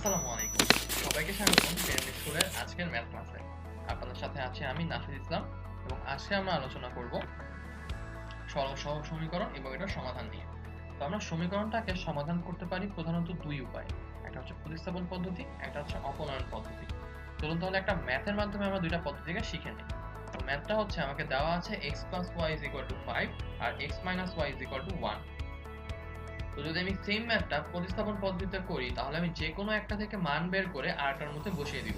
আসসালামু আলাইকুম। সবাইকে স্বাগতম জেএমডি স্কুলের আজকের ম্যাথ ক্লাসে। আপনাদের সাথে আছি আমি নাফিজ ইসলাম এবং আজকে আমরা আলোচনা করব সরল সহগ সমীকরণ এবং এটার সমাধান নিয়ে। তো আমরা সমীকরণটাকে সমাধান করতে পারি প্রধানত দুই উপায়ে। একটা হচ্ছে প্রতিস্থাপন পদ্ধতি, একটা হচ্ছে অপনয়ন পদ্ধতি। চলুন তাহলে একটা ম্যাথের মাধ্যমে আমরা দুইটা পদ্ধতিকে শিখে নিই। তো ম্যাথটা হচ্ছে আমাকে দেওয়া আছে x + y = 5 আর x - y = 1। তো যদি আমি সেম ম্যাথটা প্রতিস্থাপন পদ্ধতিতে করি তাহলে আমি যে কোনো একটা থেকে মান বের করে আরেকটার মধ্যে বসিয়ে দিব।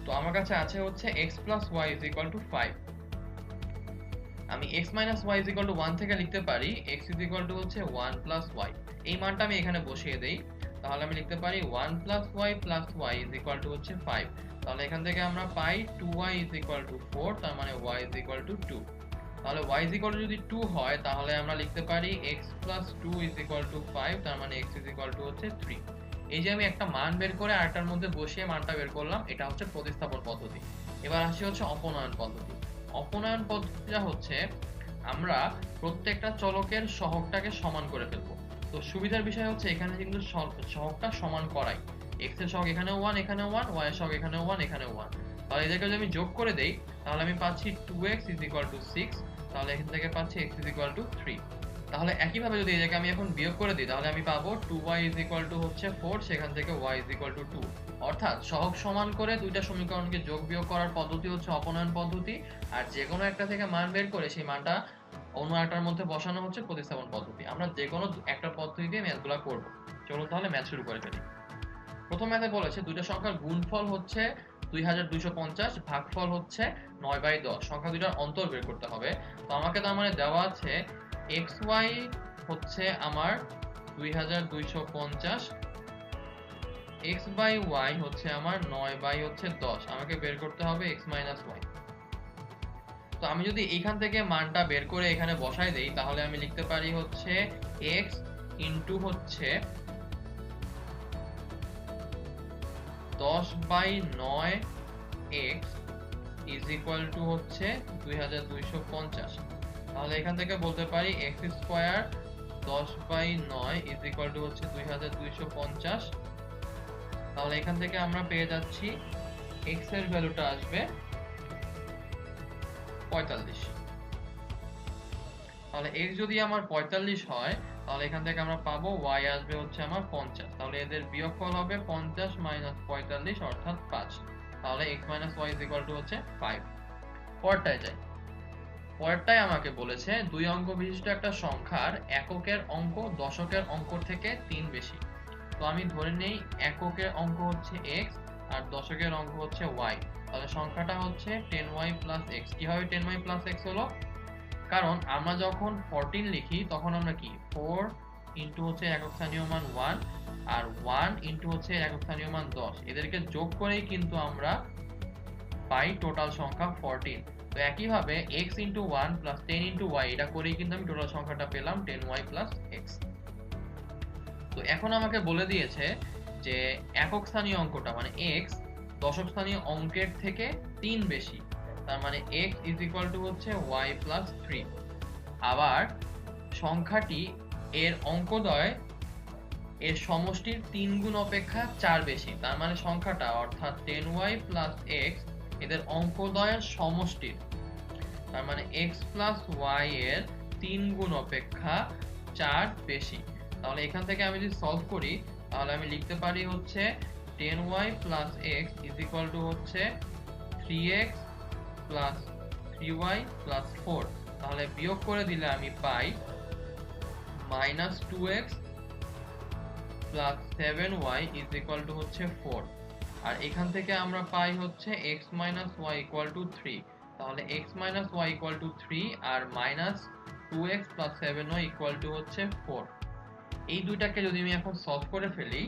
তো আমার কাছে আছে হচ্ছে x + y = 5। আমি x - y = 1 থেকে লিখতে পারি x = হচ্ছে 1 + y। এই মানটা আমি এখানে বসিয়ে দেই। তাহলে আমি লিখতে পারি 1 + y + y = হচ্ছে 5। তাহলে এখান থেকে আমরা পাই 2y = 4, তার মানে y = 2। তাহলে y যদি 2 হয় তাহলে আমরা লিখতে পারি x + 2 = 5, তার মানে x হচ্ছে 3। এই যে আমি একটা মান বের করে আরেকটার মধ্যে বসিয়ে মানটা বের করলাম, এটা হচ্ছে প্রতিস্থাপন পদ্ধতি। এবার আসি হচ্ছে অপনয়ন পদ্ধতি। অপনয়ন পদ্ধতিটা হচ্ছে আমরা প্রত্যেকটা চলকের সহগটাকে সমান করে ফেলবো। তো সুবিধার বিষয় হচ্ছে এখানে কিন্তু সহগটা সমান করাই। x এর সহগ এখানেও 1, এখানেও 1, y এর সহগ এখানেও 1, এখানেও 1। তাহলে এদেরকে যদি আমি যোগ করে দেই তাহলে আমি পাচ্ছি 2x = 6। তাহলে এখান থেকে পাচ্ছি x = 3। তাহলে একইভাবে যদি এটাকে আমি এখন বিয়োগ করে দিই তাহলে আমি পাবো 2y = হচ্ছে 4, সেখান থেকে y = 2। অর্থাৎ সহগ সমান করে দুইটা সমীকরণকে যোগ বিয়োগ করার পদ্ধতি হচ্ছে অপনয়ন পদ্ধতি, আর যে কোনো একটা থেকে মান বের করে সেই মানটা অন্য একটার মধ্যে বসানো হচ্ছে প্রতিস্থাপন পদ্ধতি। আমরা যে কোনো একটা পদ্ধতি দিয়ে ম্যাথগুলো করব। চলুন তাহলে ম্যাথ শুরু করে ফেলি। প্রথম ম্যাথে বলেছে দুইটা সংখ্যার গুণফল হচ্ছে 2250, ভাগফল হচ্ছে 9/10। সংখ্যা দুইটার অন্তর বের করতে হবে। তো আমাকে তার মানে দেওয়া আছে xy হচ্ছে আমার 2250, x/y হচ্ছে আমার 9/10। আমাকে বের করতে হবে x - y। তো আমি যদি এইখান থেকে মানটা বের করে এখানে বসাই দেই তাহলে আমি লিখতে পারি হচ্ছে x ইনটু হচ্ছে 10/9x = হচ্ছে 2250। তাহলে এখান থেকে বলতে পারি x স্কয়ার 10/9 = হচ্ছে 2250। তাহলে এখান থেকে আমরা পেয়ে যাচ্ছি x এর ভ্যালুটা আসবে 45। তাহলে x যদি আমার 45 হয় তাহলে এখান থেকে আমরা পাবো y আসবে হচ্ছে আমার 50। তাহলে এদের বিয়োগফল হবে 50 - 45 অর্থাৎ 5। তাহলে x - y = হচ্ছে 5। পরেরটায় যাই। পরেরটায় আমাকে বলেছে দুই অঙ্ক বিশিষ্ট একটা সংখ্যার এককের অঙ্ক দশকের অঙ্ক থেকে 3 বেশি। তো আমি ধরে নেই এককের অঙ্ক হচ্ছে x আর দশকের অঙ্ক হচ্ছে y। তাহলে সংখ্যাটা হচ্ছে 10y + x। কিভাবে 10y + x হলো? কারণ আমরা যখন 14 লিখি তখন আমরা কি 4 ইনটু হচ্ছে একক স্থানীয় মান 1 আর 1 ইনটু হচ্ছে একক স্থানীয় মান 10, এদেরকে যোগ করেই কিন্তু আমরা পাই টোটাল সংখ্যা 14। তো একইভাবে x into 1 plus 10 into y, এটা করেই কিন্তু আমি টোটাল সংখ্যাটা পেলাম 10y + x। তো এখন আমাকে বলে দিয়েছে যে একক স্থানীয় অঙ্কটা মানে x দশক স্থানীয় অঙ্কের থেকে 3 বেশি। তার মানে x = হচ্ছে y + 3। আবার সংখ্যাটি এর অঙ্কদ্বয় এর সমষ্টির 3 গুণ অপেক্ষা 4 বেশি। তার মানে সংখ্যাটা অর্থাৎ 10y + x এদের অঙ্কদ্বয়ের সমষ্টির, তার মানে x + y এর 3 গুণ অপেক্ষা 4 বেশি। তাহলে এখান থেকে আমি যদি সলভ করি তাহলে আমি লিখতে পারি হচ্ছে 10y + x = হচ্ছে 3x + 3y + 4। তাহলে বিয়োগ করে দিলে আমি পাই -2x + 7y = হচ্ছে 4। আর এখান থেকে আমরা পাই হচ্ছে x - y = 3। তাহলে x - y = 3 আর -2x + 7y = হচ্ছে 4। এই দুইটাকে যদি আমি এখন সলভ করে ফেলি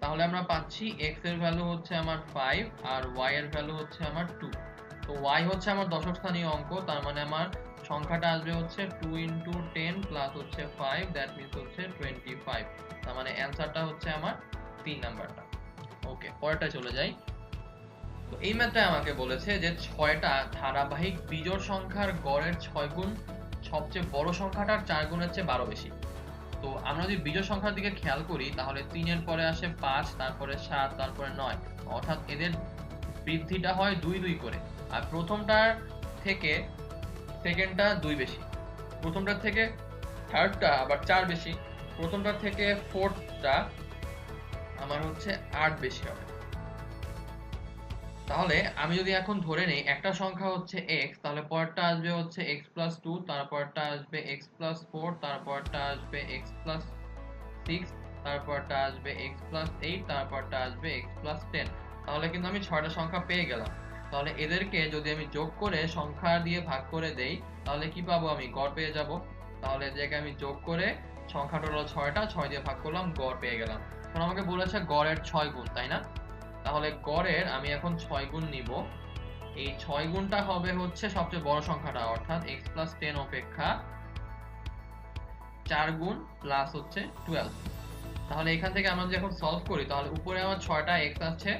তাহলে আমরা পাচ্ছি x এর ভ্যালু হচ্ছে আমার 5 আর y এর ভ্যালু হচ্ছে আমার 2। তো y হচ্ছে আমার দশক স্থানীয় অঙ্ক, তার মানে আমার সংখ্যাটা আসবে হচ্ছে 2 × 10 প্লাস হচ্ছে 5, দ্যাট মিন্স হচ্ছে 25। তার মানে অ্যানসারটা হচ্ছে আমার 3 নাম্বারটা। ওকে, পরেরটা চলে যাই। তো এই ম্যাথটায় আমাকে বলেছে যে 6টা ধারাবাহিক বিজোড় সংখ্যার গড়ের 6 গুণ সবচেয়ে বড় সংখ্যাটার 4 গুণের চেয়ে 12 বেশি। তো তো আমরা যদি বিজোড় সংখ্যার দিকে খেয়াল করি তাহলে 3 এর পরে আসে 5, তারপরে 7, তারপরে 9, অর্থাৎ এদের বৃদ্ধিটা হয় 2 2 করে। আর প্রথমটার থেকে সেকেন্ডটা 2 বেশি, প্রথমটার থেকে থার্ডটা আবার 4 বেশি, প্রথমটার থেকে ফোর্থটা আমার হচ্ছে 8 বেশি হবে। তাহলে আমি যদি এখন ধরে নেই একটা সংখ্যা হচ্ছে x, তাহলে পরেরটা আসবে হচ্ছে x প্লাস 2, তারপরটা আসবে x প্লাস 4, তারপরটা আসবে x প্লাস 6, তারপরটা আসবে x প্লাস 8, তারপরটা আসবে x প্লাস 10। তাহলে কিন্তু আমি 6টা সংখ্যা পেয়ে গেলাম। তাহলে এদেরকে যদি আমি যোগ করে সংখ্যা দিয়ে ভাগ করে দেই তাহলে কি পাবো, আমি গড় পেয়ে যাব। তাহলে এদেরকে আমি যোগ করে সংখ্যাটা হলো 6টা, 6 দিয়ে ভাগ করলাম, গড় পেয়ে গেলাম। এখন আমাকে বলেছে গড়ের 6 গুণ, তাই না? তাহলে গড়ের আমি এখন 6 গুণ নিব। এই 6 গুণটা হবে হচ্ছে সবচেয়ে বড় সংখ্যাটা, অর্থাৎ x প্লাস 10 অপেক্ষা 4 গুণ প্লাস হচ্ছে 12। তাহলে এখান থেকে আমরা যখন সলভ করি তাহলে উপরে আমার 6টা x আছে,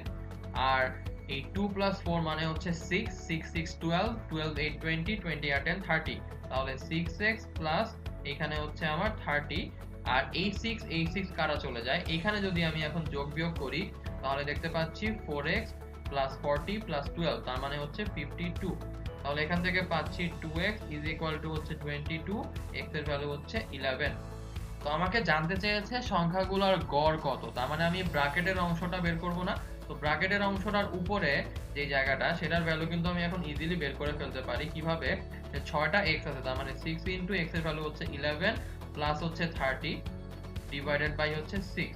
আর এই 2 প্লাস 4 মানে হচ্ছে 6, 6 6 12, 12 8 20, 20 আর 10 30। তাহলে 6x প্লাস এখানে হচ্ছে আমার 30, আর এই 6 কাটা চলে যায়। এখানে যদি আমি এখন যোগ বিয়োগ করি তাহলে দেখতে পাচ্ছি 4x প্লাস 40 প্লাস 12, তার মানে হচ্ছে 52। তাহলে এখান থেকে পাচ্ছি 2x ইজ ইকুয়াল টু হচ্ছে 22, x এর ভ্যালু হচ্ছে 11। তো আমাকে জানতে চেয়েছে সংখ্যাগুলোর গড় কত, তার মানে আমি ব্র্যাকেটের অংশটা বের করব না। তো ব্র্যাকেটের অংশটার উপরে যে জায়গাটা সেটার ভ্যালু কিন্তু আমি এখন ইজিলি বের করে ফেলতে পারি। কিভাবে? যে 6টা x আছে, তার মানে 6 ইনটু x এর ভ্যালু হচ্ছে 11 প্লাস হচ্ছে 30 ডিভাইডেড বাই হচ্ছে 6,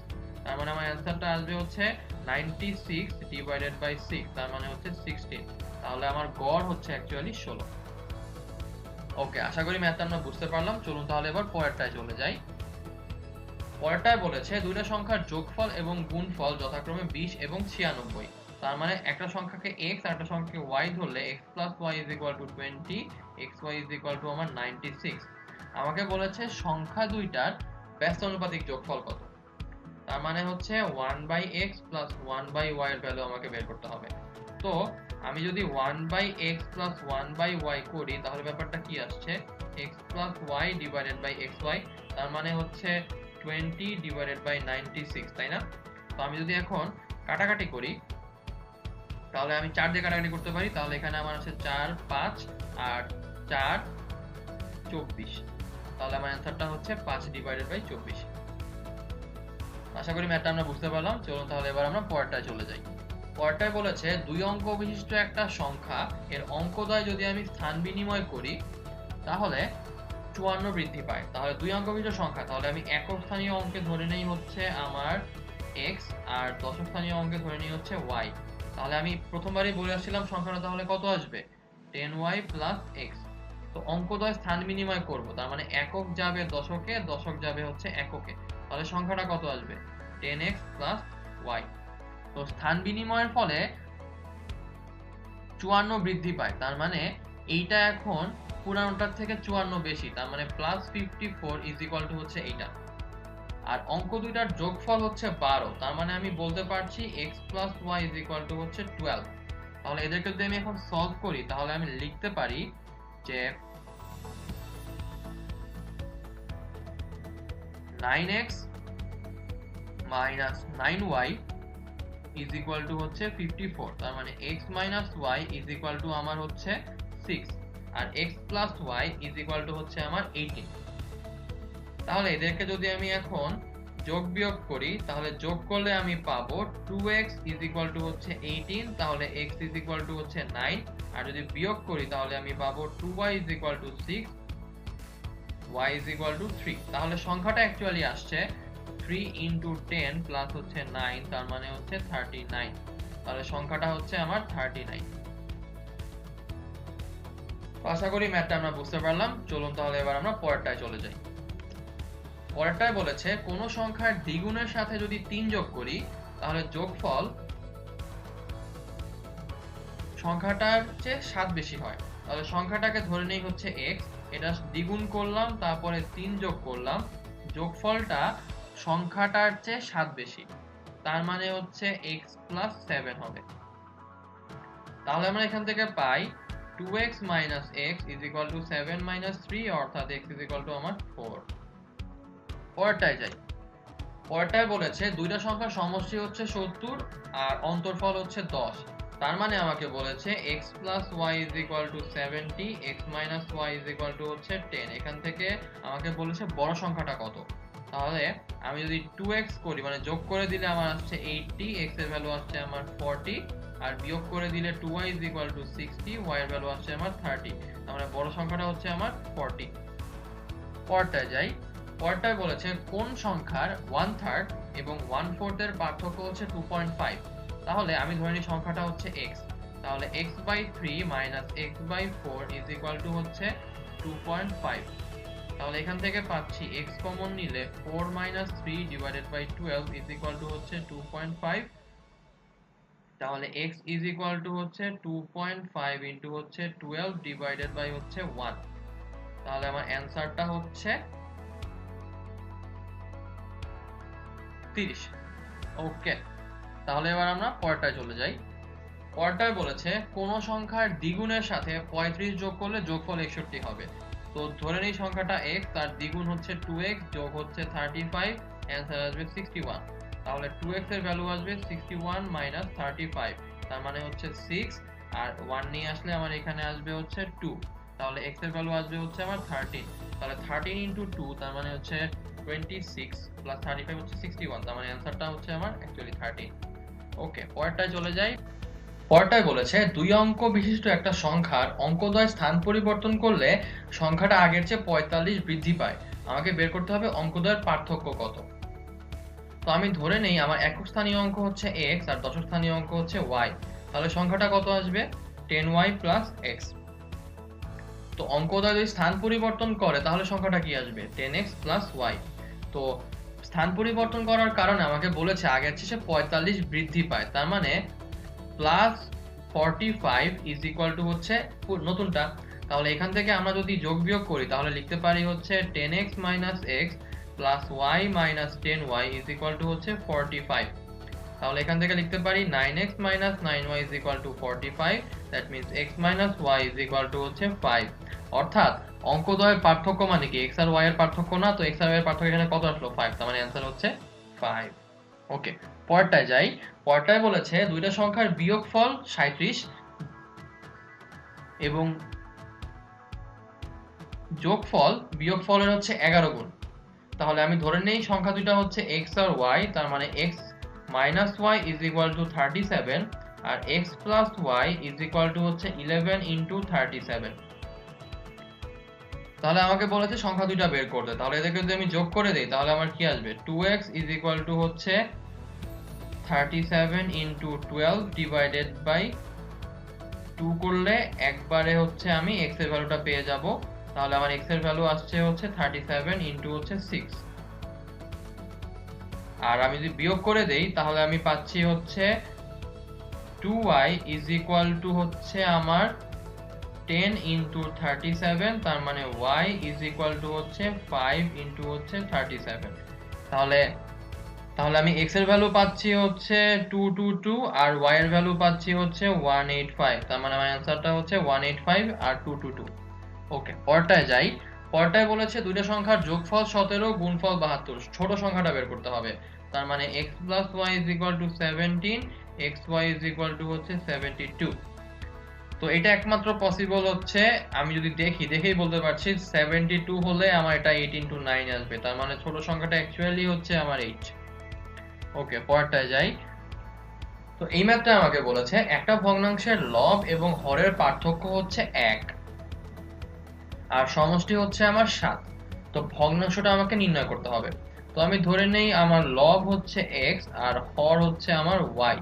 তার মানে আমার অ্যানসারটা আসবে হচ্ছে 96 ডিভাইডেড বাই 6, তার মানে হচ্ছে 16। তাহলে আমার গড় হচ্ছে অ্যাকচুয়ালি 16। ওকে, আশা করি ম্যাথটা আমরা বুঝতে পারলাম। চলুন তাহলে এবার পরেরটায় চলে যাই। পরেরটায় বলেছে দুইটা সংখ্যার যোগফল এবং গুণফল যথাক্রমে 20 এবং 96। তার মানে একটা সংখ্যাকে x আর একটা সংখ্যাকে y ধরলে x plus y is equal to 20, xy is equal to আমার 96। আমাকে বলেছে সংখ্যা দুইটার ব্যস্ত অনুপাতিক যোগফল কত। তার মানে হচ্ছে 1/x plus 1/y এর ভ্যালু আমাকে বের করতে হবে। তো আমি যদি 1/x plus 1/y করি তাহলে ব্যাপারটা কি আসছে, x plus y divided by xy, তার মানে হচ্ছে 20 divided by 96, তাই না? তো আমি যদি এখন কাটাকাটি করি তাহলে আমি 4 দিয়ে কাটাকাটি করতে পারি। তাহলে এখানে আমার আছে 4 5 আর 4 24। তাহলে আমার অ্যানসারটা হচ্ছে 5 divided by 24। আশা করি ম্যাথটা আমরা বুঝতে পারলাম। চলুন তাহলে এবার আমরা পরেরটায় চলে যাই। পরেরটায় বলেছে দুই অঙ্ক বিশিষ্ট একটা সংখ্যা এর অঙ্কদ্বয় যদি আমি স্থান বিনিময় করি তাহলে 54 বৃদ্ধি পায়। তাহলে দুই অঙ্ক বিশিষ্ট সংখ্যা, তাহলে আমি একক স্থানীয় অঙ্কে ধরে নেই হচ্ছে আমার x আর দশক স্থানীয় অঙ্কে ধরে নেই হচ্ছে y। তাহলে আমি প্রথমবারই বলে আসছিলাম সংখ্যাটা তাহলে কত আসবে, 10y প্লাস x। তো অঙ্কদ্বয় স্থান বিনিময় করব, তার মানে একক যাবে দশকে, দশক যাবে হচ্ছে এককে। তাহলে সংখ্যাটা কত আসবে, 10x প্লাস y। তো স্থান বিনিময়ের ফলে 54 বৃদ্ধি পায়, তার মানে এইটা এখন পুরানোটার থেকে 54 বেশি, তার মানে প্লাস 54 ইজ ইকুয়াল টু হচ্ছে এইটা। আর অঙ্ক দুইটার যোগফল হচ্ছে 12, তার মানে আমি বলতে পারছি x plus y is equal to হচ্ছে 12। তাহলে এদেরকে যদি আমি এখন সলভ করি তাহলে আমি লিখতে পারি যে 9x minus 9y is equal to হচ্ছে 54। তার মানে x minus y is equal to আমার হচ্ছে 6 আর x plus y is equal to হচ্ছে আমার 18। তাহলে এদেরকে যদি আমি এখন যোগ বিয়োগ করি তাহলে যোগ করলে আমি পাবো 2x is equal to হচ্ছে 18, তাহলে x is equal to হচ্ছে 9, আর যদি বিয়োগ করি তাহলে আমি পাবো 2y is equal to 6, y is equal to 3। তাহলে সংখ্যাটা অ্যাকচুয়ালি আসছে 3 into 10 প্লাস হচ্ছে 9, তার মানে হচ্ছে 39। তাহলে সংখ্যাটা হচ্ছে আমার 39। আশা করি ম্যাথটা আমরা বুঝতে পারলাম। চলুন তাহলে এবার আমরা পরেরটায় চলে যাই। পরেরটায় বলেছে কোন সংখ্যার দ্বিগুণের সাথে যদি 3 যোগ করি তাহলে যোগফল সংখ্যাটার চেয়ে 7 বেশি হয়। তাহলে সংখ্যাটাকে ধরে নেই হচ্ছে x, এটা দ্বিগুণ করলাম তারপরে 3 যোগ করলাম, যোগফলটা সংখ্যাটার চেয়ে 7 বেশি, তার মানে হচ্ছে x plus 7 হবে। তাহলে আমরা এখান থেকে পাই 2x minus x is equal to 7 minus 3, অর্থাৎ x is equal to আমার 4। পরেরটায় যাই। পরেরটায় বলেছে দুইটা সংখ্যার সমষ্টি হচ্ছে 70 আর অন্তরফল হচ্ছে 10। তার মানে আমাকে বলেছে x plus y is equal to 70, x minus y is equal to হচ্ছে 10। এখান থেকে আমাকে বলেছে বড় সংখ্যাটা কত। তাহলে আমি যদি 2x করি, মানে যোগ করে দিলে আমার আসছে 80, x এর ভ্যালু আসছে আমার 40, আর বিয়োগ করে দিলে 2y is equal to 60, y এর ভ্যালু আসছে আমার 30। তার মানে বড় সংখ্যাটা হচ্ছে আমার 40। পরেরটায় যাই। পরেরটায় বলেছে কোন সংখ্যার 1/3 এবং 1/4 এর পার্থক্য হচ্ছে 2.5। তাহলে আমি ধরে নিই সংখ্যাটা হচ্ছে x। তাহলে x/3 - x/4 is equal to হচ্ছে 2.5। তাহলে এখান থেকে পাচ্ছি x কমন নিলে 4 - 3 divided by 12 is equal to হচ্ছে 2.5। তাহলে x is equal to হচ্ছে 2.5 into হচ্ছে 12 divided by হচ্ছে 1। তাহলে আমার অ্যানসারটা হচ্ছে 30। ওকে, তাহলে এবার আমরা পরেরটায় চলে যাই। পরেরটায় বলেছে কোন সংখ্যার দ্বিগুণের সাথে 35 যোগ করলে যোগফল 61 হবে। তো ধরে নেই সংখ্যাটা x, তার দ্বিগুণ হচ্ছে 2x যোগ হচ্ছে 35, অ্যানসার আসবে 61। তাহলে 2x এর ভ্যালু আসবে 61 - 35, তার মানে হচ্ছে 6, আর 1 নিয়ে আসলে আমার এখানে আসবে হচ্ছে 2। তাহলে x এর ভ্যালু আসবে হচ্ছে আমার 13। তাহলে 13 into 2 তার মানে হচ্ছে 26 plus 35 হচ্ছে 61। তার মানে অ্যানসারটা হচ্ছে আমার অ্যাকচুয়ালি 13। ওকে, পরেরটায় চলে যাই। পরেরটায় বলেছে দুই অঙ্ক বিশিষ্ট একটা সংখ্যার অঙ্কদ্বয় স্থান পরিবর্তন করলে সংখ্যাটা আগের চেয়ে 45 বৃদ্ধি পায়। আমাকে বের করতে হবে অঙ্কদ্বয়ের পার্থক্য কত। তো আমি ধরে নেই আমার একক স্থানীয় অঙ্ক হচ্ছে x আর দশক স্থানীয় অঙ্ক হচ্ছে y। তাহলে সংখ্যাটা কত আসবে? 10y plus x। তো অঙ্কদ্বয় যদি স্থান পরিবর্তন করে তাহলে সংখ্যাটা কি আসবে? 10x plus y। তো স্থান পরিবর্তন করার কারণে আমাকে বলেছে আগের চেয়ে 45 বৃদ্ধি পায়, তার মানে প্লাস 45 ইজ ইকুয়াল টু হচ্ছে নতুনটা। তাহলে এখান থেকে আমরা যদি যোগ বিয়োগ করি তাহলে লিখতে পারি হচ্ছে 10x minus x plus y minus 10y is equal to হচ্ছে 45। তাহলে এখান থেকে লিখতে পারি 9x minus 9y is equal to 45, that means x minus y is equal to হচ্ছে 5। অর্থাৎ অঙ্কদ্বয়ের পার্থক্য মানে কি x আর y এর পার্থক্য না, তো x আর y এর পার্থক্য এখানে কত আসলো? 5। তার মানে অ্যানসার হচ্ছে 5। ওকে, পরেরটায় যাই। পরেরটায় বলেছে দুইটা সংখ্যার বিয়োগফল 37 এবং বিয়োগফলের হচ্ছে 11 গুণ। তাহলে আমি ধরে নেই সংখ্যা দুইটা হচ্ছে x আর y, তার মানে x minus y is equal to 37 R x plus y is equal to হচ্ছে 11 into 37। তাহলে আমাকে বলেছে সংখ্যা দুইটা বের করতে। তাহলে এদেরকে যদি আমি যোগ করে দেই তাহলে আমার কি আসবে? 2x is equal to হচ্ছে 37 into 12 divided by 2 করলে একবারে হচ্ছে আমি x এর ভ্যালুটা পেয়ে যাব। তাহলে আমার x এর ভ্যালু আসছে হচ্ছে 37 into হচ্ছে 6। আর আমি যদি বিয়োগ করে দেই তাহলে আমি পাচ্ছি হচ্ছে 2y is equal to হচ্ছে আমার 10 into 37, তার মানে y is equal to হচ্ছে 5 into হচ্ছে 37। তাহলে আমি x এর ভ্যালু পাচ্ছি হচ্ছে 222 আর y এর ভ্যালু পাচ্ছি হচ্ছে 185। তার মানে আমার অ্যানসারটা হচ্ছে 185 আর 222। ওকে, পরেরটায় যাই। পরেরটায় বলেছে দুইটা সংখ্যার যোগফল 17 গুণফল 72। ছোট সংখ্যাটা বের করতে হবে। তার মানে x plus y is equal to 17, xy is equal to হচ্ছে 72। তো এটা একমাত্র পসিবল হচ্ছে আমি যদি দেখেই বলতে পারছি 72 হলে আমার এটা 8 into 9 আসবে। তার মানে ছোট সংখ্যাটা অ্যাকচুয়ালি হচ্ছে আমার 8। ওকে, পরেরটায় যাই। তো এই ম্যাথটা আমাকে বলেছে একটা ভগ্নাংশের লব এবং হরের পার্থক্য হচ্ছে 1 আর সমষ্টি হচ্ছে আমার 7। তো ভগ্নাংশটা আমাকে নির্ণয় করতে হবে। তো আমি ধরে নেই আমার লব হচ্ছে x আর হর হচ্ছে আমার y।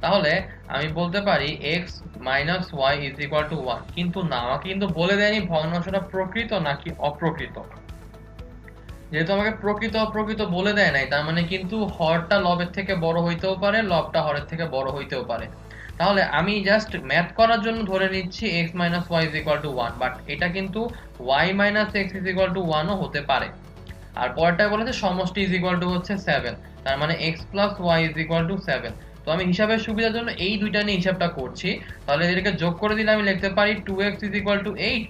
তাহলে আমি বলতে পারি x minus y is equal to 1। কিন্তু না, আমাকে কিন্তু বলে দেয়নি ভগ্নাংশটা প্রকৃত নাকি অপ্রকৃত। যেহেতু আমাকে প্রকৃত অপ্রকৃত বলে দেয় নাই, তার মানে কিন্তু হরটা লবের থেকে বড় হইতেও পারে, লবটা হরের থেকে বড় হইতেও পারে। তাহলে আমি জাস্ট ম্যাথ করার জন্য ধরে নিচ্ছি x minus y is equal to 1, but এটা কিন্তু y minus x is equal to 1 ও হতে পারে। আর পরেরটায় বলেছে সমষ্টি is equal to হচ্ছে 7, তার মানে x plus y is equal to 7। তো আমি হিসাবের সুবিধার জন্য এই দুইটা নিয়ে হিসাবটা করছি। তাহলে এদেরকে যোগ করে দিলে আমি লিখতে পারি 2x is equal to 8,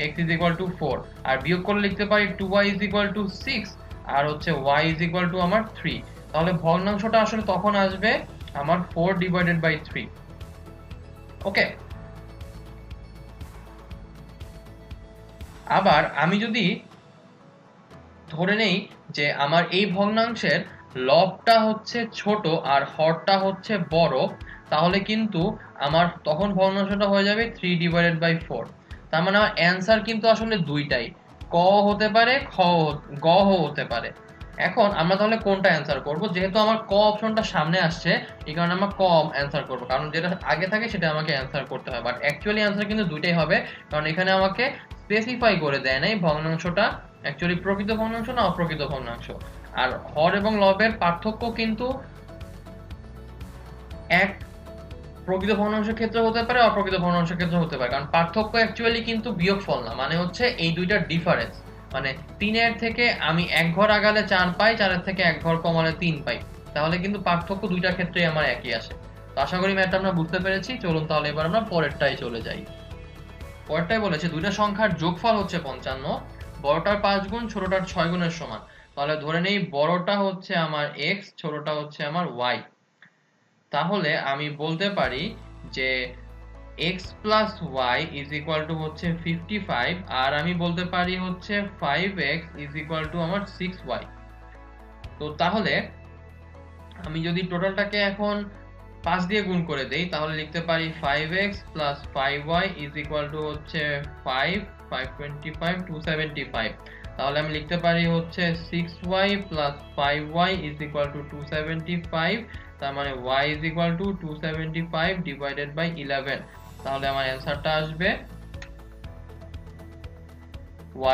x is equal to 4, আর বিয়োগ করে লিখতে পারি 2y is equal to 6 আর হচ্ছে y ইজ ইকুয়াল টু আমার 3। তাহলে ভগ্নাংশটা আসলে তখন আসবে আমার 4 ডিভাইডেড বাই 3। ওকে, আবার আমি যদি ধরে নেই যে আমার এই ভগ্নাংশের লবটা হচ্ছে ছোট আর হরটা হচ্ছে বড়, তাহলে কিন্তু আমার তখন ভগ্নাংশটা হয়ে যাবে 3 ডিভাইডেড বাই 4। তার মানে আমার অ্যান্সার কিন্তু আসলে দুইটাই, ক হতে পারে গ হতে পারে। এখন আমরা তাহলে কোনটা অ্যান্সার করব? যেহেতু আমার ক অপশনটা সামনে আসছে, এই কারণে আমরা ক অ্যান্সার করব, কারণ যেটা আগে থাকে সেটা আমাকে অ্যান্সার করতে হয়। বাট অ্যাকচুয়ালি অ্যান্সার কিন্তু দুইটাই হবে, কারণ এখানে আমাকে স্পেসিফাই করে দেয় নাই ভগ্নাংশটা অ্যাকচুয়ালি প্রকৃত ভগ্নাংশ না অপ্রকৃত ভগ্নাংশ। আর হর এবং লবের পার্থক্য কিন্তু এক প্রকৃত ভগ্নাংশের ক্ষেত্রে হতে পারে, অপ্রকৃত ভগ্নাংশের ক্ষেত্রে হতে পারে, কারণ পার্থক্য অ্যাকচুয়ালি কিন্তু বিয়োগফল না, মানে হচ্ছে এই দুইটার ডিফারেন্স। মানে 3-এর থেকে আমি এক ঘর আগালে 4 পাই, 4-এর থেকে এক ঘর কমালে 3 পাই, তাহলে কিন্তু পার্থক্য দুইটার ক্ষেত্রেই আমার একই আসে। তো আশা করি ম্যাথটা আমরা বুঝতে পেরেছি। চলুন তাহলে এবার আমরা পরেরটাই চলে যাই। পরেরটাই বলেছে দুইটা সংখ্যার যোগফল হচ্ছে 55, বড়টার 5 গুণ ছোটটার 6 গুণের সমান। তাহলে ধরে নেই বড়টা হচ্ছে আমার x, ছোটটা হচ্ছে আমার y। তাহলে আমি বলতে পারি যে x plus y is equal to হচ্ছে 55, আর আমি বলতে পারি হচ্ছে 5x ইজ ইকুয়াল টু আমার 6y। তো তাহলে আমি যদি টোটালটাকে এখন 5 দিয়ে গুণ করে দেই, তাহলে লিখতে পারি 5x plus 5y is equal to হচ্ছে 5, 525, 275। তাহলে আমি লিখতে পারি হচ্ছে 6y plus 5y is equal to 275। তার মানে y is equal to 275 divided by 11। তাহলে আমার অ্যান্সারটা আসবে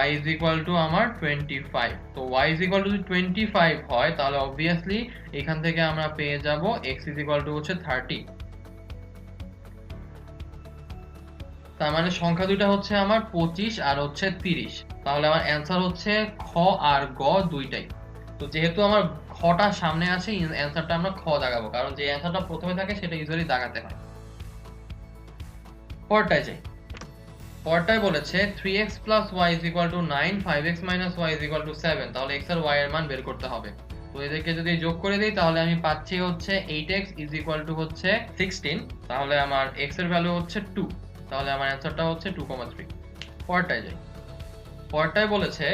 y is equal to আমার 25। তো y is equal to 25 হয়, তাহলে obviously এখান থেকে আমরা পেয়ে যাব x is equal to হচ্ছে 30। তার মানে সংখ্যা দুটো হচ্ছে আমার 25 আর হচ্ছে 30। তাহলে আমার অ্যান্সার হচ্ছে খ আর গ দুইটাই। তো যেহেতু আমার খটা সামনে আছে, অ্যান্সারটা আমরা খ দাগাবো, কারণ যে অ্যান্সারটা প্রথমে থাকে সেটা ইউজুয়ালি দাগাতে হয়। পরেরটায় যাই। পরেরটায় বলেছে 3x plus y is equal to 9, 5x minus y is equal to 7। তাহলে x আর y এর মান বের করতে হবে। তো এদেরকে যদি যোগ করে দেই, তাহলে আমি পাচ্ছি হচ্ছে 8x is equal to হচ্ছে 16। তাহলে আমার x এর ভ্যালু হচ্ছে 2। তাহলে আমার অ্যান্সারটা হচ্ছে 2,3। পরেরটায় যাই। পরেরটায় বলেছে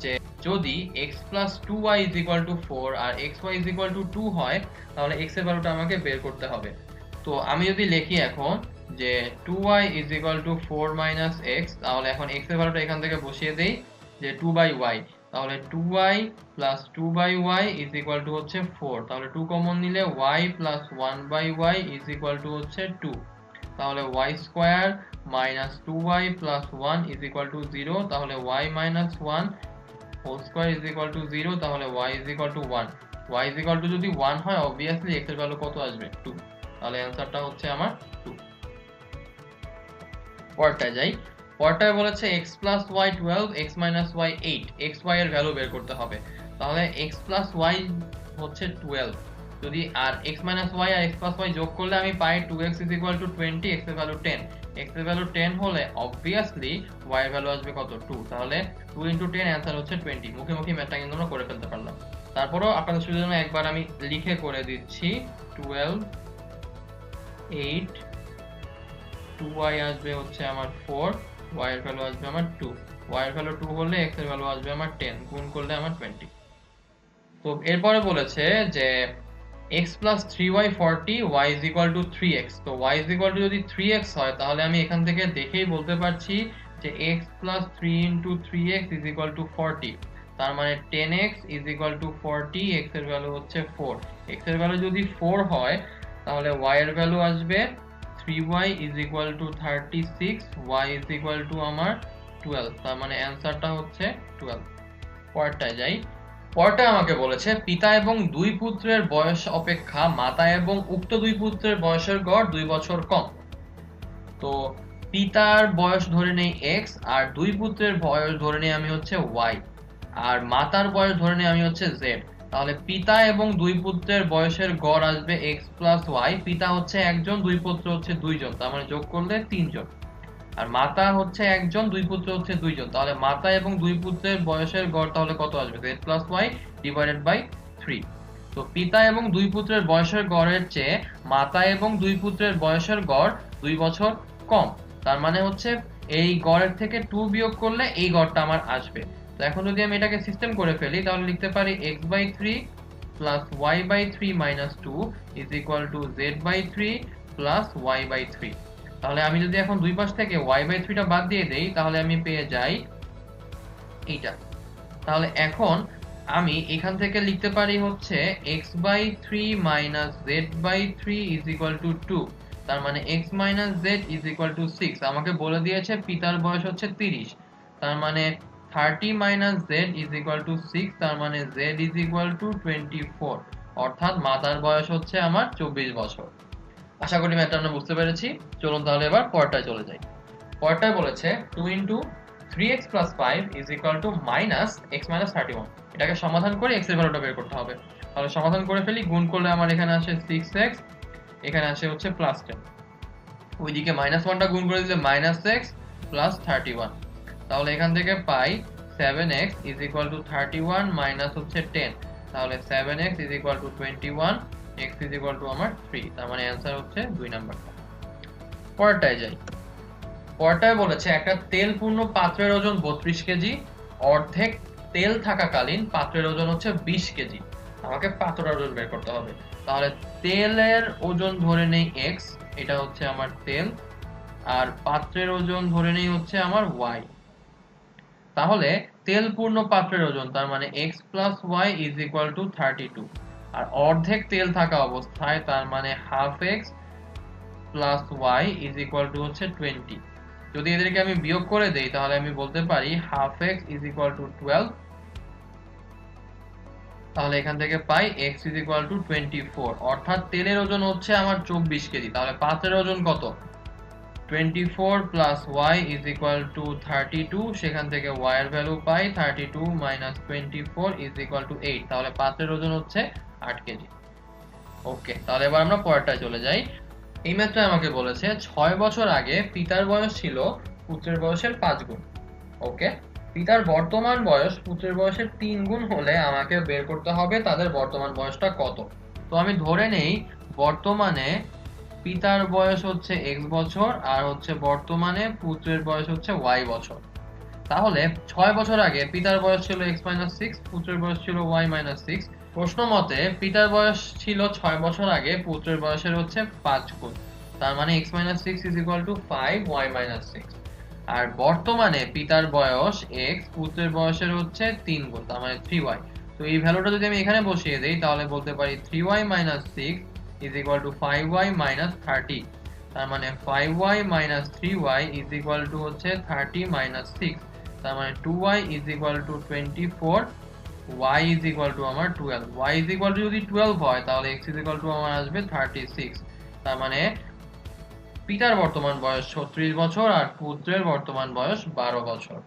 যে যদি x plus 2y is equal to 4 R xy is equal to 2 হয়, তাহলে x এর ভ্যালুটা আমাকে বের করতে হবে। তো আমি যদি লিখি এখন যে 2y is equal to 4 minus x, তাহলে এখন x এর ভ্যালুটা এখান থেকে বসিয়ে দেই যে 2 by y। তাহলে 2y plus 2 by y is equal to হচ্ছে 4। তাহলে 2 কমন নিলে y plus 1 by y is equal to হচ্ছে 2। তাহলে y square minus 2y plus 1 is equal to 0। তাহলে y minus 1 whole square is equal to 0। তাহলে y is equal to 1। y is equal to যদি 1 হয়, obviously x এর value কত আসবে? 2। তাহলে অ্যান্সারটা হচ্ছে আমার 2। পরেরটায় যাই। পরেরটায় বলেছে x plus y 12, x minus y 8, x y এর ভ্যালু বের করতে হবে। তাহলে x plus y হচ্ছে 12, যদি আর x minus y আর x plus y যোগ করলে আমি পাই 2x is equal to 20, x এর ভ্যালু 10। x এর ভ্যালু 10 হলে obviously y এর ভ্যালু আসবে কত? 2। তাহলে 2 into 10 অ্যান্সার হচ্ছে 20। মুখে মুখে ম্যাথটা কিন্তু আমরা করে ফেলতে পারলাম। তারপরেও আপনাদের সুবিধার জন্য একবার আমি লিখে করে দিচ্ছি। 12, 8, 2y আসবে হচ্ছে আমার 4, y এর ভ্যালু আসবে আমার 2। y এর ভ্যালু 2 হলে x এর ভ্যালু আসবে আমার 10, গুণ করলে আমার 20। তো এরপরে বলেছে যে x plus 3y 40, y is equal to 3x। তো y is equal to যদি 3x হয়, তাহলে আমি এখান থেকে দেখেই বলতে পারছি যে x plus 3 into 3x is equal to 40। তার মানে 10x is equal to 40, x এর ভ্যালু হচ্ছে 4। x এর ভ্যালু যদি 4 হয়, তাহলে y এর ভ্যালু আসবে 3y is equal to 36, y is equal to আমার 12। তার মানে অ্যান্সারটা হচ্ছে 12। পরেরটায় যাই। পরেরটায় আমাকে বলেছে পিতা এবং দুই পুত্রের বয়স অপেক্ষা মাতা এবং উক্ত দুই পুত্রের বয়সের গড় 2 বছর কম। তো পিতার বয়স ধরে নেই x, আর দুই পুত্রের বয়স ধরে নেই আমি হচ্ছে y, আর মাতার বয়স ধরে নেই আমি হচ্ছে z। তাহলে পিতা এবং দুই পুত্রের বয়সের গড় আসবে x plus y। পিতা হচ্ছে একজন, দুই পুত্র হচ্ছে দুইজন, তার মানে যোগ করলে 3 জন। আর মাতা হচ্ছে একজন, দুই পুত্র হচ্ছে দুইজন, তাহলে মাতা এবং দুই পুত্রের বয়সের গড় তাহলে কত আসবে? z plus Y divided by 3। তো পিতা এবং দুই পুত্রের বয়সের গড়ের চেয়ে মাতা এবং দুই পুত্রের বয়সের গড় 2 বছর কম। তার মানে হচ্ছে এই গড়ের থেকে 2 বিয়োগ করলে এই গড়টা আমার আসবে। তো এখন যদি আমি এটাকে সিস্টেম করে ফেলি তাহলে লিখতে পারি x/3 plus y/3 minus 2 is equal two z/3 plus y/3। তাহলে আমি যদি এখন দুই পাশ থেকে y/3 টা বাদ দিয়ে দেই তাহলে আমি পেয়ে যাই এইটা। তাহলে এখন আমি এখান থেকে লিখতে পারি হচ্ছে x/3 minus z/3 is equal two 2। তার মানে x minus z is equal two 6। আমাকে বলে দিয়েছে পিতার বয়স হচ্ছে 30, তার মানে 30 minus z is equal two 6, তার মানে z ইজ ইকুয়াল টু 24, অর্থাৎ মাতার বয়স হচ্ছে আমার 24 বছর। আশা করি ম্যাথটা আমরা বুঝতে পেরেছি। চলুন তাহলে এবার পরেরটায় চলে যাই। পরেরটায় বলেছে 2 into 3x plus 5 is equal two minus x minus 31। এটাকে সমাধান করে x এর ভ্যালুটা বের করতে হবে। তাহলে সমাধান করে ফেলি। গুণ করলে আমার এখানে আসে 6x, এখানে আসে হচ্ছে প্লাস 10, ওইদিকে মাইনাস 1টা গুণ করে দিলে মাইনাস x প্লাস 31। তাহলে এখান থেকে পাই 7x is equal two 31 minus হচ্ছে 10, তাহলে 7x is equal two 21, x is equal two আমার 3। তার মানে অ্যান্সার হচ্ছে 2 নাম্বারটা। পরেরটায় যাই। পরেরটায় বলেছে একটা তেল পূর্ণ পাত্রের ওজন 32 কেজি, অর্ধেক তেল থাকাকালীন পাত্রের ওজন হচ্ছে 20 কেজি। আমাকে পাত্রটার ওজন বের করতে হবে। তাহলে তেলের ওজন ধরে নেই x, এটা হচ্ছে আমার তেল, আর পাত্রের ওজন ধরে নেই হচ্ছে আমার y। তাহলে তেল পূর্ণ পাত্রের ওজন তার মানে x plus y is equal two 32, আর অর্ধেক তেল থাকা অবস্থায় তার মানে half x plus y is equal to হচ্ছে 20। যদি এদেরকে আমি বিয়োগ করে দেই তাহলে আমি বলতে পারি half x is equal two 12। তাহলে এখান থেকে পাই x ইজ ইকুয়াল টু 24, অর্থাৎ তেলের ওজন হচ্ছে আমার 24 কেজি। তাহলে পাত্রের ওজন কত? 24 plus y is equal two 32, সেখান থেকে y এর value pi 32 minus 24 is equal two 8। তাহলে পাত্রের ওজন হচ্ছে 8 কেজি। ওকে, তাহলে এবার আমরা পরেরটায় চলে যাই। এই ম্যাথটা আমাকে বলেছে 6 বছর আগে পিতার বয়স ছিল পুত্রের বয়সের 5 গুণ। ওকে, পিতার বর্তমান বয়স পুত্রের বয়সের 3 গুণ হলে আমাকে বের করতে হবে তাদের বর্তমান বয়সটা কত। তো আমি ধরে নেই বর্তমানে পিতার বয়স হচ্ছে x বছর আর হচ্ছে বর্তমানে পুত্রের বয়স হচ্ছে y বছর। তাহলে 6 বছর আগে পিতার বয়স ছিল x মাইনাস 6, পুত্রের বয়স ছিল y মাইনাস 6। প্রশ্ন মতে পিতার বয়স ছিল 6 বছর আগে পুত্রের বয়সের হচ্ছে 5 গুণ, তার মানে x minus 6 is equal two 5 y minus 6। আর বর্তমানে পিতার বয়স x, পুত্রের বয়সের হচ্ছে 3 গুণ, তার মানে 3y। তো এই ভ্যালুটা যদি আমি এখানে বসিয়ে দেই তাহলে বলতে পারি 3y minus 6 is equal two 5y minus 30। তার মানে 5y minus 3y is equal to হচ্ছে 30 মাইনাস 6। তার মানে 2y is equal two 24, y is equal two আমার 12। y ইজ ইকুয়াল টু যদি 12 হয় তাহলে x ইজ ইকুয়াল টু আমার আসবে 36। তার মানে পিতার বর্তমান বয়স 36 বছর আর পুত্রের বর্তমান বয়স 12 বছর।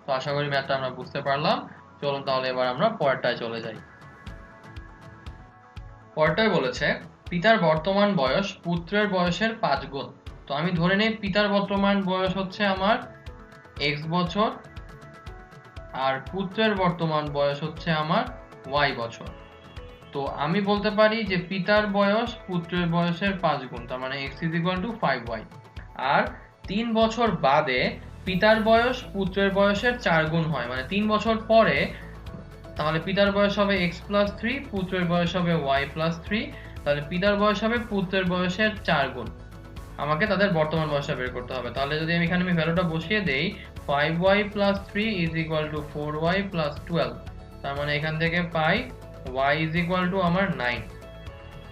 তো আশা করি ম্যাথটা আমরা বুঝতে পারলাম। চলুন তাহলে এবার আমরা পরেরটায় চলে যাই। পরেরটায় বলেছে পিতার বর্তমান বয়স পুত্রের বয়সের 5 গুণ। তো আমি ধরে নেই পিতার বর্তমান বয়স হচ্ছে আমার x বছর আর পুত্রের বর্তমান বয়স হচ্ছে আমার y বছর। তো আমি বলতে পারি যে পিতার বয়স পুত্রের বয়সের 5 গুণ, তার মানে x is equal two 5y। আর 3 বছর বাদে পিতার বয়স পুত্রের বয়সের 4 গুণ হয়, মানে 3 বছর পরে তাহলে পিতার বয়স হবে x প্লাস 3, পুত্রের বয়স হবে y প্লাস 3। তাহলে পিতার বয়স হবে পুত্রের বয়সের 4 গুণ। আমাকে তাদের বর্তমান বয়সটা বের করতে হবে। তাহলে যদি আমি এখানে ভ্যালুটা বসিয়ে দেই 5y plus 3 is equal two 4y plus 12। তার মানে এখান থেকে পাই y ইজ ইকুয়াল টু আমার 9।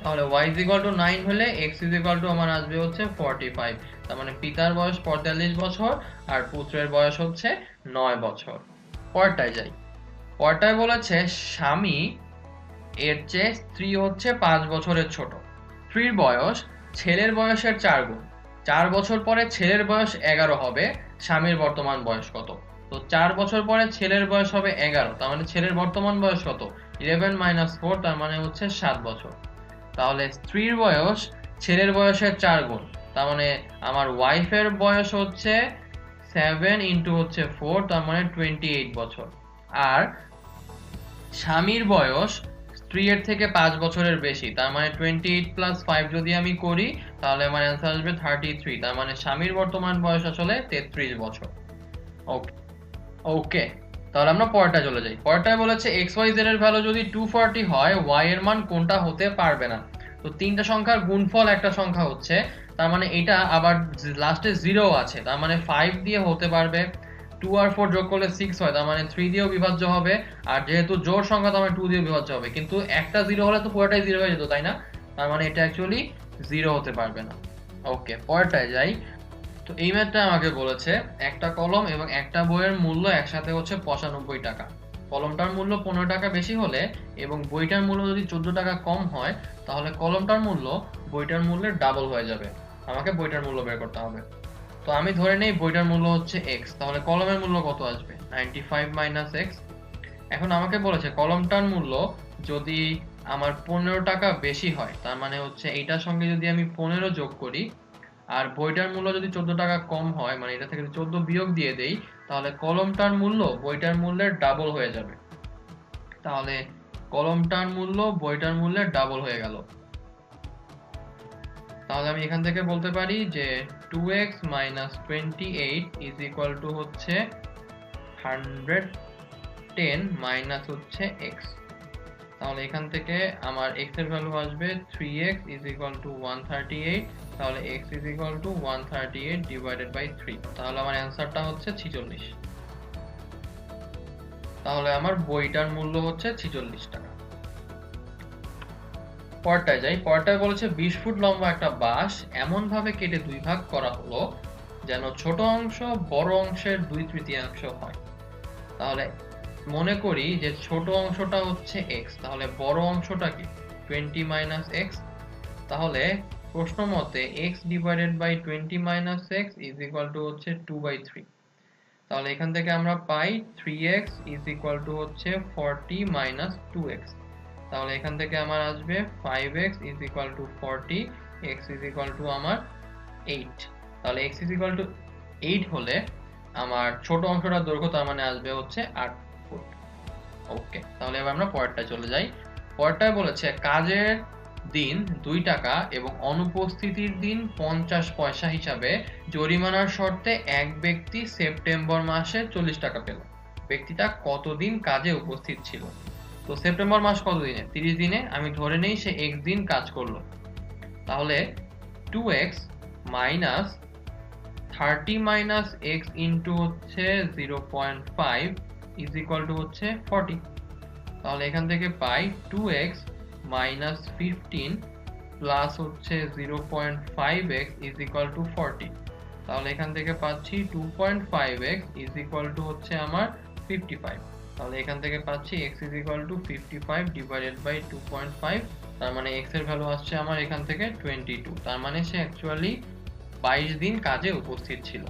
তাহলে y ইজ ইকুয়াল টু 9 হলে x ইজ ইকুয়াল টু আমার আসবে হচ্ছে 45। তার মানে পিতার বয়স 45 বছর আর পুত্রের বয়স হচ্ছে 9 বছর। পরেরটায় যাই। পরেরটায় বলেছে স্বামী এর চেয়ে স্ত্রী হচ্ছে 5 বছরের ছোট। স্ত্রীর বয়স ছেলের বয়সের 4 গুণ। 4 বছর পরে ছেলের বয়স 11 হবে, স্বামীর বর্তমান বয়স কত? তো 4 বছর পরে ছেলের বয়স হবে 11, তার মানে ছেলের বর্তমান বয়স কত? 11 মাইনাস 4, তার মানে হচ্ছে 7 বছর। তাহলে স্ত্রীর বয়স ছেলের বয়সের 4 গুণ, তার মানে আমার ওয়াইফের বয়স হচ্ছে 7 ইন্টু হচ্ছে 4, তার মানে 28 বছর। আর স্বামীর বয়স স্ত্রীর থেকে 5 বছরের বেশি, তার মানে 28 প্লাস 5 যদি আমি করি তাহলে আমার অ্যান্সার আসবে 33। তার মানে স্বামীর বর্তমান বয়স আসলে 33 বছর। ওকে ওকে, তাহলে আমরা পরেরটা চলে যাই। পরেরটায় বলেছে এক্স ওয়াই জেড এর ভ্যালু যদি 240 হয়, ওয়াই এর মান কোনটা হতে পারবে না। তো তিনটা সংখ্যার গুণফল একটা সংখ্যা হচ্ছে, তার মানে এটা আবার লাস্টে 0 আছে, তার মানে 5 দিয়ে হতে পারবে। 2 আর 4 যোগ করলে 6 হয়, তার মানে 3 দিয়েও বিভাজ্য হবে। আর যেহেতু জোড় সংখ্যা, তার মানে 2 দিয়ে বিভাজ্য হবে। কিন্তু একটা 0 হলে তো পুরোটাই 0 হয়ে যেত, তাই না? তার মানে এটা অ্যাকচুয়ালি 0 হতে পারবে না। ওকে, পরেরটায় যাই। তো এই ম্যাথটা আমাকে বলেছে একটা কলম এবং একটা বইয়ের মূল্য একসাথে হচ্ছে 95 টাকা। কলমটার মূল্য 15 টাকা বেশি হলে এবং বইটার মূল্য যদি 14 টাকা কম হয়, তাহলে কলমটার মূল্য বইটার মূল্যের ডাবল হয়ে যাবে। আমাকে বইটার মূল্য বের করতে হবে। তো আমি ধরে নেই বইটার মূল্য হচ্ছে x, তাহলে কলমের মূল্য কত আসবে? 95 মাইনাস x। এখন আমাকে বলেছে কলমটার মূল্য যদি আমার 15 টাকা বেশি হয়, তার মানে হচ্ছে এইটার সঙ্গে যদি আমি 15 যোগ করি, আর বইটার মূল্য যদি 14 টাকা কম হয়, মানে এটা থেকে 14 বিয়োগ দিয়ে দেই, তাহলে কলমটার মূল্য বইটার মূল্যের ডাবল হয়ে যাবে। তাহলে কলমটার মূল্য বইটার মূল্যের ডাবল হয়ে গেল। তাহলে আমি এখান থেকে বলতে পারি যে 2x minus 28 is equal to হচ্ছে 110 মাইনাস হচ্ছে x। তাহলে এখান থেকে আমার x এর ভ্যালু আসবে 3x ইজ ইকুয়াল টু 138। তাহলে x is equal to 138 divided by 3। তাহলে আমার অ্যান্সারটা হচ্ছে 46। তাহলে আমার বইটার মূল্য হচ্ছে 46 টাকা। পরেরটায় যাই। পরেরটায় বলেছে 20 ফুট লম্বা একটা বাঁশ এমন ভাবে কেটে দুই ভাগ করা হলো যেন ছোট অংশ বড় অংশের 2/3 হয়। তাহলে মনে করি যে ছোট অংশটা হচ্ছে x, তাহলে বড় অংশটা কি? 20 মাইনাস x। তাহলে প্রশ্ন মতে x divided by 20 minus x is equal to হচ্ছে 2/3। তাহলে এখান থেকে আমরা পাই 3x ইজ ইকুয়াল টু হচ্ছে 40 মাইনাস 2x। তাহলে এখান থেকে আমার আসবে 5x is equal two 40, x is equal two আমার 8। তাহলে x ইজ ইকুয়াল টু 8 হলে আমার ছোট অংশটার দৈর্ঘ্য তার মানে আসবে হচ্ছে 8 ফুট। ওকে, তাহলে এবার আমরা পরেরটায় চলে যাই। পরেরটায় বলেছে কাজের দিন 2 টাকা এবং অনুপস্থিতির দিন 50 পয়সা হিসাবে জরিমানার শর্তে এক ব্যক্তি সেপ্টেম্বর মাসে 40 টাকা পেল। ব্যক্তিটা কতদিন কাজে উপস্থিত ছিল? তো সেপ্টেম্বর মাস কত দিনে? 30 দিনে। আমি ধরে নেই সে x দিন কাজ করলো। তাহলে 2x minus 30 minus x into হচ্ছে 0.5 ইজ ইকুয়াল টু হচ্ছে 40। তাহলে এখান থেকে পাই 2x মাইনাস 15 প্লাস হচ্ছে 0.5x ইজ ইকুয়াল টু 40। তাহলে এখান থেকে পাচ্ছি 2.5x ইজ ইকুয়াল টু হচ্ছে আমার 55। তাহলে এখান থেকে পাচ্ছি x is equal to 55 divided by 2.5। তার মানে x এর ভ্যালু আসছে আমার এখান থেকে 22। তার মানে সে অ্যাকচুয়ালি 22 দিন কাজে উপস্থিত ছিল।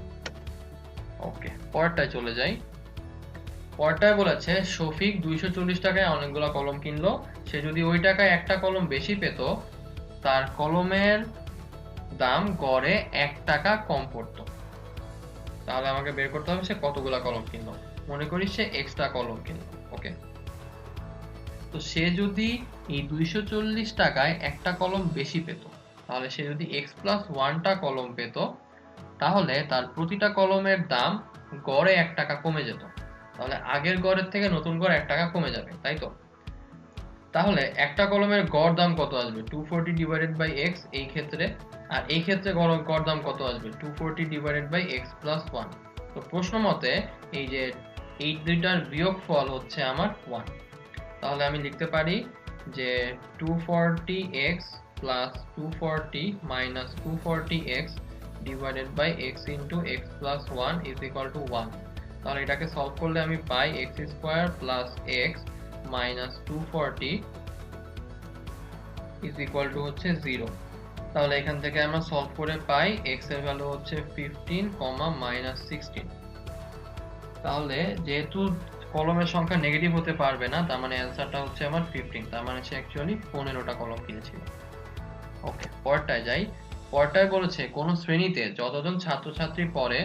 ওকে, পরেরটায় চলে যাই। পরেরটায় বলেছে শফিক 240 টাকায় অনেকগুলো কলম কিনলো। সে যদি ওই টাকায় একটা কলম বেশি পেত, তার কলমের দাম গড়ে 1 টাকা কম পড়তো। তাহলে আমাকে বের করতে হবে সে কতগুলা কলম কিনলো। মনে করি সে এক্সট্রা কলম কিনলো। ওকে, তো সে যদি এই 240 টাকায় একটা কলম বেশি পেত, তাহলে সে যদি x প্লাস 1টা কলম পেত, তাহলে তার প্রতিটা কলমের দাম গড়ে 1 টাকা কমে যেত। তাহলে আগের গড়ের থেকে নতুন গড় 1 টাকা কমে যাবে, তাই তো? তাহলে একটা কলমের গড় দাম কত আসবে? 240 ডিভাইডেড বাই x এই ক্ষেত্রে। আর এই ক্ষেত্রে গড় দাম কত আসবে? 240 ডিভাইডেড বাই x প্লাস 1। তো প্রশ্ন মতে এই যে এই দুইটার বিয়োগফল হচ্ছে আমার 1। তাহলে আমি লিখতে পারি যে 240x plus 240 minus 240x divided by x into x plus 1 is equal to 1। তাহলে এটাকে সলভ করলে আমি পাই x square plus x minus 240 is equal to হচ্ছে 0। তাহলে এখান থেকে আমরা সলভ করে পাই x এর ভ্যালু হচ্ছে 15, মাইনাস 16। তাহলে যেহেতু কলমের সংখ্যা নেগেটিভ হতে পারবে না, তার মানে অ্যান্সারটা হচ্ছে আমার 15। তার মানে সে অ্যাকচুয়ালি 15টা কলম কিনেছিল। ওকে, পরেরটায় যাই। পরেরটায় বলেছে কোন শ্রেণীতে যতজন ছাত্রছাত্রী পড়ে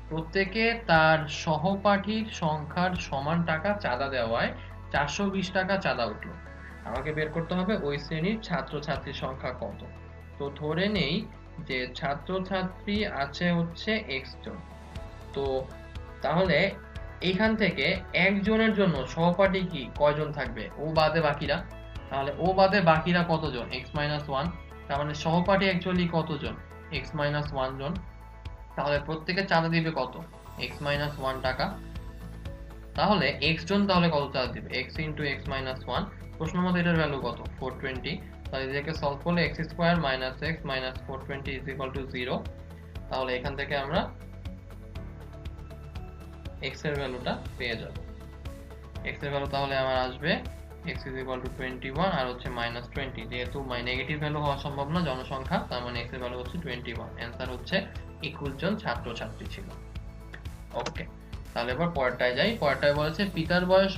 প্রত্যেকে তার সহপাঠীর সংখ্যার সমান টাকা চাঁদা দেওয়ায় 420 টাকা চাঁদা উঠলো। আমাকে বের করতে হবে ওই শ্রেণীর ছাত্রছাত্রীর সংখ্যা কত। তো ধরে নেই যে ছাত্রছাত্রী আছে হচ্ছে x জন। তো তাহলে এইখান থেকে একজনের জন্য সহপাঠী কি কয়জন থাকবে, ও বাদে বাকিরা। তাহলে ও বাদে বাকিরা কতজন, x-1। তার মানে সহপাঠী অ্যাকচুয়ালি কতজন, x-1 জন। তাহলে প্রত্যেকে চাঁদা দিবে কত, x-1 টাকা। তাহলে x জন তাহলে কত চাঁদা দিবে, x ইন্টু x-1। প্রশ্ন মতো এটার ভ্যালু কত, 420। তাহলে এটাকে সলভ করলে x square minus x minus 420 is equal two 0। তাহলে এখান থেকে আমরা x এর ভ্যালুটা পেয়ে যাব। x এর ভ্যালু তাহলে আমার আসবে x ইজ ইকুয়াল টু 21 আর হচ্ছে মাইনাস 20। যেহেতু নেগেটিভ ভ্যালু হওয়া সম্ভব না জনসংখ্যা, তার মানে x এর ভ্যালু হচ্ছে 21। অ্যান্সার হচ্ছে 21 জন ছাত্রছাত্রী ছিল। ওকে, তাহলে এবার পরেরটায় যাই। পরেরটায় বলেছে পিতার বয়স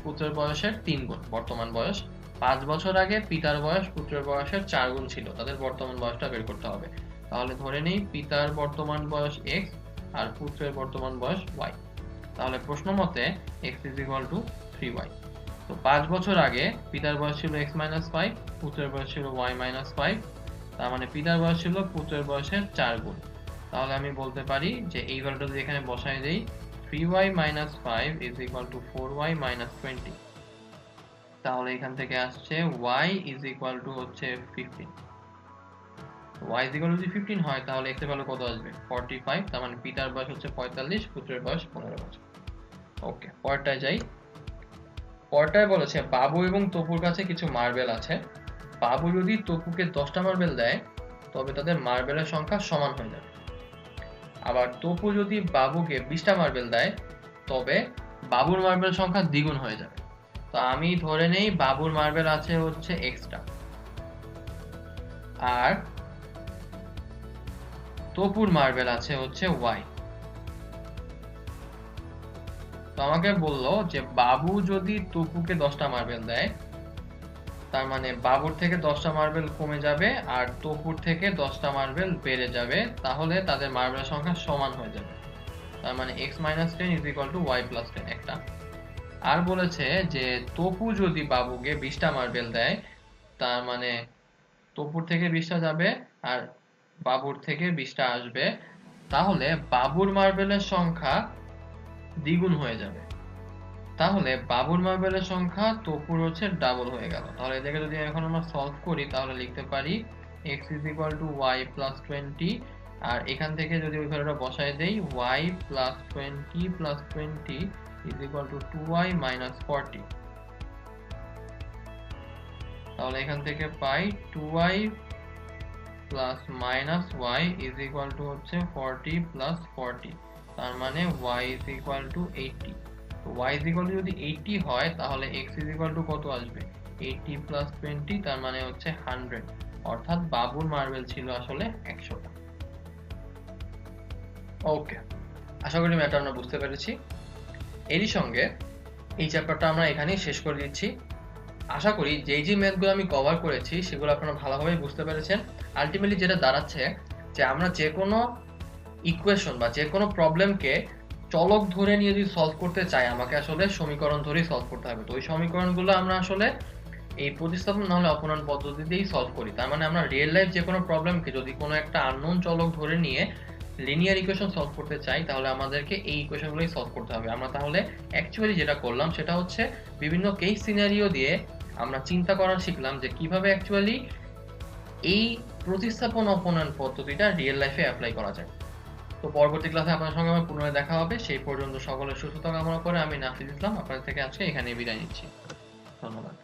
পুত্রের বয়সের 3 গুণ, বর্তমান বয়স। 5 বছর আগে পিতার বয়স পুত্রের বয়সের 4 গুণ ছিল, তাদের বর্তমান বয়সটা বের করতে হবে। তাহলে ধরে নেই পিতার বর্তমান বয়স x আর পুত্রের বর্তমান বয়স y। তাহলে প্রশ্ন মতে x is equal two 3y। তো 5 বছর আগে পিতার বয়স ছিল x-5, পুত্রের বয়স ছিল y-5। তার মানে পিতার বয়স ছিল পুত্রের বয়সের 4 গুণ। তাহলে আমি বলতে পারি যে এই ভ্যালুটা যদি এখানে বসাই দেই, 3y-5 is equal to 4y-20। তাহলে এখান থেকে আসছে y is equal to হচ্ছে 15। y is equal to যদি 15 হয় তাহলে x এর ভ্যালু কত আসবে, 45। তার মানে পিতার বয়স হচ্ছে 45, পুত্রের বয়স 15 বছর। ওকে, পরেরটায় যাই। পরেরটায় বলেছে বাবু এবং তপুর কাছে কিছু মার্বেল আছে। বাবু যদি তপুকে 10টা মার্বেল দেয় তবে তাদের মার্বেলের সংখ্যা সমান হয়ে যাবে। আবার তপু যদি বাবুকে 20টা মার্বেল দেয় তবে বাবুর মার্বেল সংখ্যা দ্বিগুণ হয়ে যাবে। তো আমি ধরে নেই বাবুর মার্বেল আছে হচ্ছে এক্সট্রা আর তপুর মার্বেল আছে হচ্ছে ওয়াই। তো আমাকে বললো যে বাবু যদি তপুকে 10টা মার্বেল দেয় তার মানে বাবুর থেকে 10টা মার্বেল কমে যাবে আর তপুর থেকে 10টা মার্বেল বেড়ে যাবে, তাহলে তাদের মার্বেলের সংখ্যা সমান হয়ে যাবে। তার মানে x-10 is equal to y+10 একটা। আর বলেছে যে তপু যদি বাবুকে 20টা মার্বেল দেয় তার মানে তপুর থেকে 20টা যাবে আর বাবুর থেকে 20টা আসবে, তাহলে বাবুর মার্বেলের সংখ্যা দ্বিগুণ হয়ে যাবে। তাহলে বাবুর মার্বেলের সংখ্যা তপুর হচ্ছে ডাবল হয়ে গেল। তাহলে এটাকে যদি এখন আমরা সলভ করি তাহলে লিখতে পারি x is equal to y+20 আর এখান থেকে যদি ওই ভ্যালুটা বসায় দেই y+20 is equal to 2y-40। তাহলে এখান থেকে পাই 2y plus minus y is equal to হচ্ছে 40 plus 40। তার মানে y is equal to 80। তো y is equal to যদি 80 হয় তাহলে x is equal to কত আসবে, 80 plus 20 তার মানে হচ্ছে 100। অর্থাৎ বাবুর মার্বেল ছিল আসলে 100টা। ওকে, আশা করি ম্যাটার আমরা বুঝতে পেরেছি। এরই সঙ্গে এই চ্যাপ্টারটা আমরা এখানেই শেষ করে দিচ্ছি। আশা করি যে ম্যাথগুলো আমি কভার করেছি সেগুলো আপনারা ভালোভাবে বুঝতে পেরেছেন। আলটিমেটলি যেটা দাঁড়াচ্ছে যে আমরা যে কোনো ইকুয়েশন বা যে কোনো প্রবলেমকে চলক ধরে নিয়ে যদি সলভ করতে চাই আমাকে আসলে সমীকরণ ধরেই সলভ করতে হবে। তো ওই সমীকরণগুলো আমরা আসলে এই প্রতিস্থাপন না হলে অপনয়ন পদ্ধতিতেই সলভ করি। তার মানে আমরা রিয়েল লাইফ যে কোনো প্রবলেমকে যদি কোনো একটা আননোন চলক ধরে নিয়ে লিনিয়ার ইকুয়েশন সলভ করতে চাই তাহলে আমাদেরকে এই ইকুয়েশনগুলোই সলভ করতে হবে। আমরা তাহলে অ্যাকচুয়ালি যেটা করলাম সেটা হচ্ছে বিভিন্ন কেস সিনারিও দিয়ে আমরা চিন্তা করা শিখলাম যে কিভাবে অ্যাকচুয়ালি এই প্রতিস্থাপন অপনয়ন পদ্ধতিটা রিয়েল লাইফে অ্যাপ্লাই করা যায়। তো পরবর্তী ক্লাসে আপনার সঙ্গে আমার পুনরায় দেখা হবে। সেই পর্যন্ত সকলের সুস্থতা কামনা করে আমি নাফিজ ইসলাম আপনাদের থেকে আজকে এখানেই বিদায় নিচ্ছি। ধন্যবাদ।